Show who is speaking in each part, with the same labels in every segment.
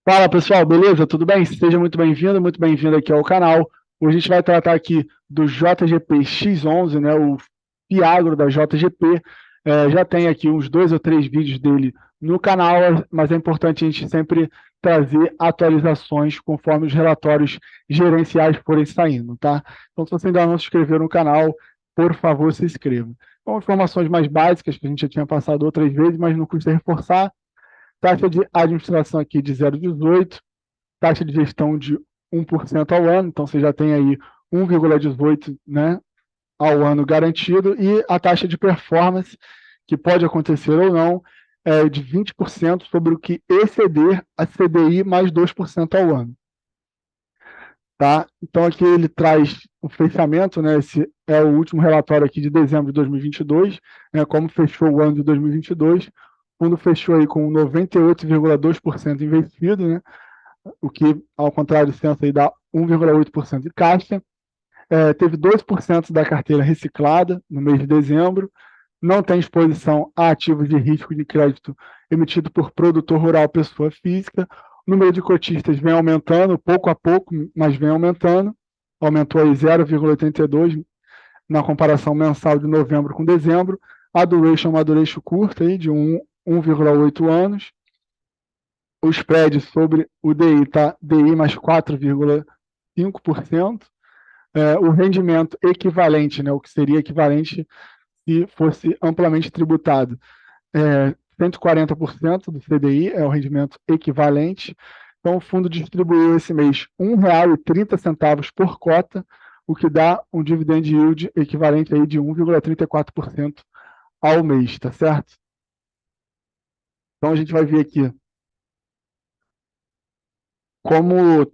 Speaker 1: Fala pessoal, beleza? Tudo bem? Seja muito bem-vindo aqui ao canal. Hoje a gente vai tratar aqui do JGP X11, né? O Fiagro da JGP. Já tem aqui uns 2 ou 3 vídeos dele no canal, mas é importante a gente sempre trazer atualizações conforme os relatórios gerenciais forem saindo, tá? Então, se você ainda não se inscreveu no canal, por favor, se inscreva. Então, informações mais básicas que a gente já tinha passado outras vezes, mas não custa reforçar. Taxa de administração aqui de 0,18, taxa de gestão de 1% ao ano, então você já tem aí 1,18, né, ao ano garantido, e a taxa de performance, que pode acontecer ou não, é de 20% sobre o que exceder a CDI mais 2% ao ano. Tá? Então aqui ele traz o fechamento, né? Esse é o último relatório aqui de dezembro de 2022, né? Como fechou o ano de 2022. O fundo fechou aí com 98,2% investido, né? O que, ao contrário do censo, aí dá 1,8% de caixa. Teve 2% da carteira reciclada no mês de dezembro. Não tem exposição a ativos de risco de crédito emitido por produtor rural pessoa física. O número de cotistas vem aumentando, pouco a pouco, mas vem aumentando. Aumentou aí 0,82 na comparação mensal de novembro com dezembro. A duration é uma duration curta aí de 1,8 anos. O spread sobre o DI está DI mais 4,5%. O rendimento equivalente, né, o que seria equivalente se fosse amplamente tributado, 140% do CDI é o rendimento equivalente. Então, o fundo distribuiu esse mês R$ 1,30 por cota, o que dá um dividend yield equivalente aí de 1,34% ao mês, tá certo? Então, a gente vai ver aqui como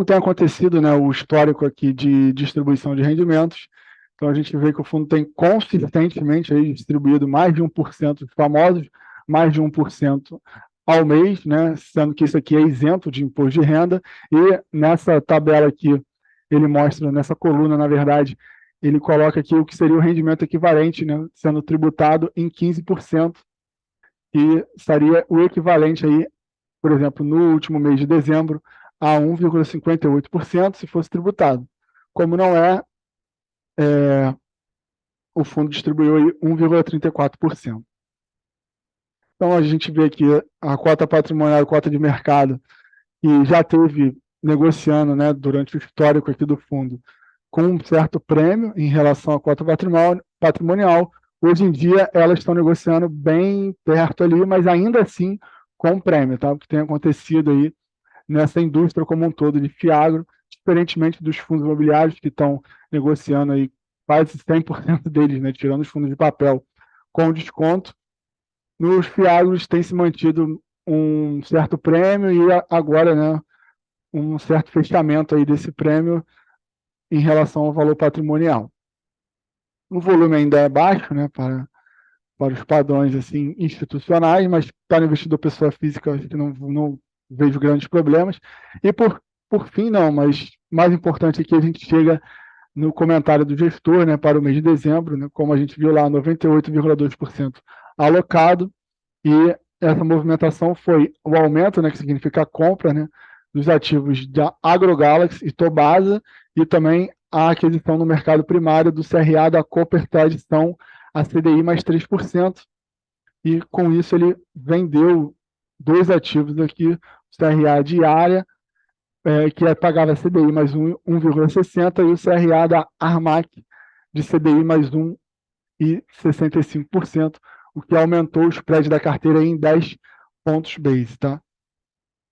Speaker 1: tem acontecido, né, o histórico aqui de distribuição de rendimentos. Então, a gente vê que o fundo tem consistentemente aí distribuído mais de 1% dos famosos, mais de 1% ao mês, né, sendo que isso aqui é isento de imposto de renda. E nessa tabela aqui, ele mostra, nessa coluna, na verdade, ele coloca aqui o que seria o rendimento equivalente, né, sendo tributado em 15%, que estaria o equivalente aí, por exemplo, no último mês de dezembro, a 1,58% se fosse tributado. Como não o fundo distribuiu aí 1,34%. Então, a gente vê aqui a cota patrimonial e cota de mercado, que já teve negociando, né, durante o histórico aqui do fundo, com um certo prêmio em relação à cota patrimonial. Hoje em dia, elas estão negociando bem perto ali, mas ainda assim com prêmio, tá? O que tem acontecido aí nessa indústria como um todo de Fiagro, diferentemente dos fundos imobiliários que estão negociando aí quase 100% deles, né, tirando os fundos de papel, com desconto. Nos Fiagros tem se mantido um certo prêmio e agora, né, um certo fechamento aí desse prêmio em relação ao valor patrimonial. O volume ainda é baixo, né, para os padrões assim, institucionais, mas para o investidor pessoa física, acho que não vejo grandes problemas. E por fim, não, mas mais importante aqui, a gente chega no comentário do gestor, né, para o mês de dezembro, né, como a gente viu lá, 98,2% alocado, e essa movimentação foi o aumento, né, que significa a compra, né, dos ativos da AgroGalaxy e Tobasa, e também a aquisição no mercado primário do CRA da Cooper Tradição, a CDI mais 3%, e com isso ele vendeu 2 ativos aqui, o CRA diária, que pagava CDI mais 1,60, e o CRA da Armac de CDI mais 1,65%, o que aumentou o spread da carteira em 10 pontos base, tá?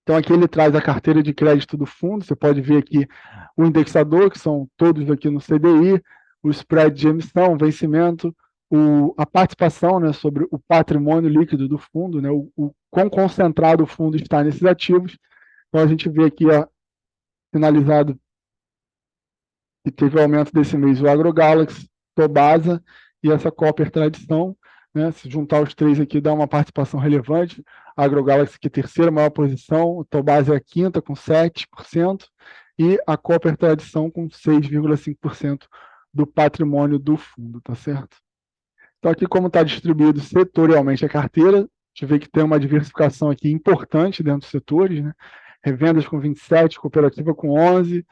Speaker 1: Então aqui ele traz a carteira de crédito do fundo, você pode ver aqui o indexador, que são todos aqui no CDI, o spread de emissão, vencimento, a participação, né, sobre o patrimônio líquido do fundo, né, o quão concentrado o fundo está nesses ativos. Então a gente vê aqui, ó, finalizado, que teve o aumento desse mês, o AgroGalaxy, Tobasa e essa Cooper Tradição, né? Se juntar os três aqui, dá uma participação relevante. A AgroGalaxy, que é a terceira maior posição, o Tobasa é a quinta, com 7%, e a Cooper Tradição com 6,5% do patrimônio do fundo, tá certo? Então, aqui, como está distribuído setorialmente a carteira, gente vê que tem uma diversificação aqui importante dentro dos setores, né? Revendas com 27, cooperativa com 11,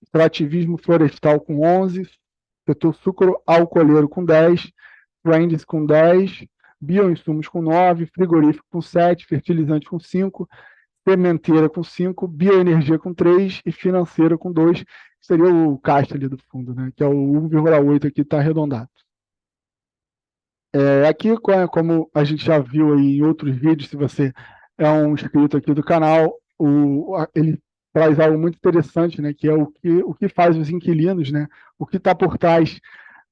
Speaker 1: extrativismo florestal com 11, setor sucro-alcooleiro com 10, brands com 10, bioinsumos com 9, frigorífico com 7, fertilizante com 5, sementeira com 5, bioenergia com 3 e financeira com 2, que seria o caixa ali do fundo, né? Que é o 1,8 aqui, está arredondado. Aqui, como a gente já viu aí em outros vídeos, se você é um inscrito aqui do canal, ele traz algo muito interessante, né? Que é o que faz os inquilinos, né? O que está por trás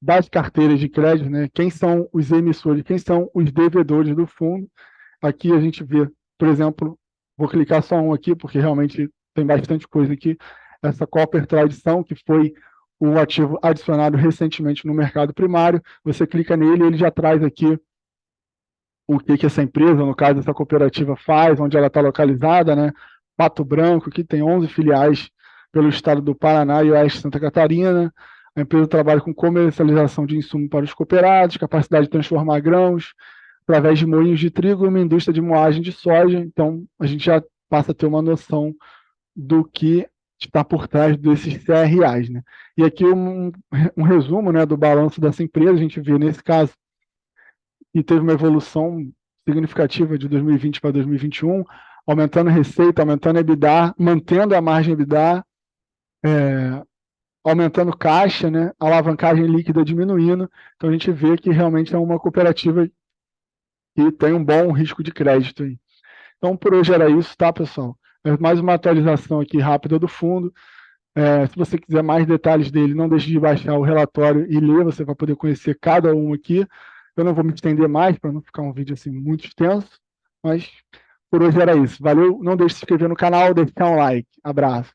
Speaker 1: das carteiras de crédito, né? Quem são os emissores, quem são os devedores do fundo. Aqui a gente vê, por exemplo, vou clicar só um aqui, porque realmente tem bastante coisa aqui. Essa Copper Tradição, que foi um ativo adicionado recentemente no mercado primário. Você clica nele e ele já traz aqui o que essa empresa, no caso essa cooperativa, faz, onde ela está localizada, né? Pato Branco, que tem 11 filiais pelo estado do Paraná e oeste de Santa Catarina. A empresa trabalha com comercialização de insumos para os cooperados, capacidade de transformar grãos, através de moinhos de trigo e uma indústria de moagem de soja. Então, a gente já passa a ter uma noção do que está por trás desses CRAs, né? E aqui um resumo, né, do balanço dessa empresa. A gente vê, nesse caso, que teve uma evolução significativa de 2020 para 2021, aumentando a receita, aumentando a EBITDA, mantendo a margem EBITDA, aumentando caixa, né, a alavancagem líquida diminuindo. Então, a gente vê que realmente é uma cooperativa que tem um bom risco de crédito aí. Então, por hoje era isso, tá, pessoal? Mais uma atualização aqui rápida do fundo. Se você quiser mais detalhes dele, não deixe de baixar o relatório e ler, você vai poder conhecer cada um aqui. Eu não vou me estender mais, para não ficar um vídeo assim muito extenso, mas por hoje era isso. Valeu, não deixe de se inscrever no canal, deixar um like. Abraço.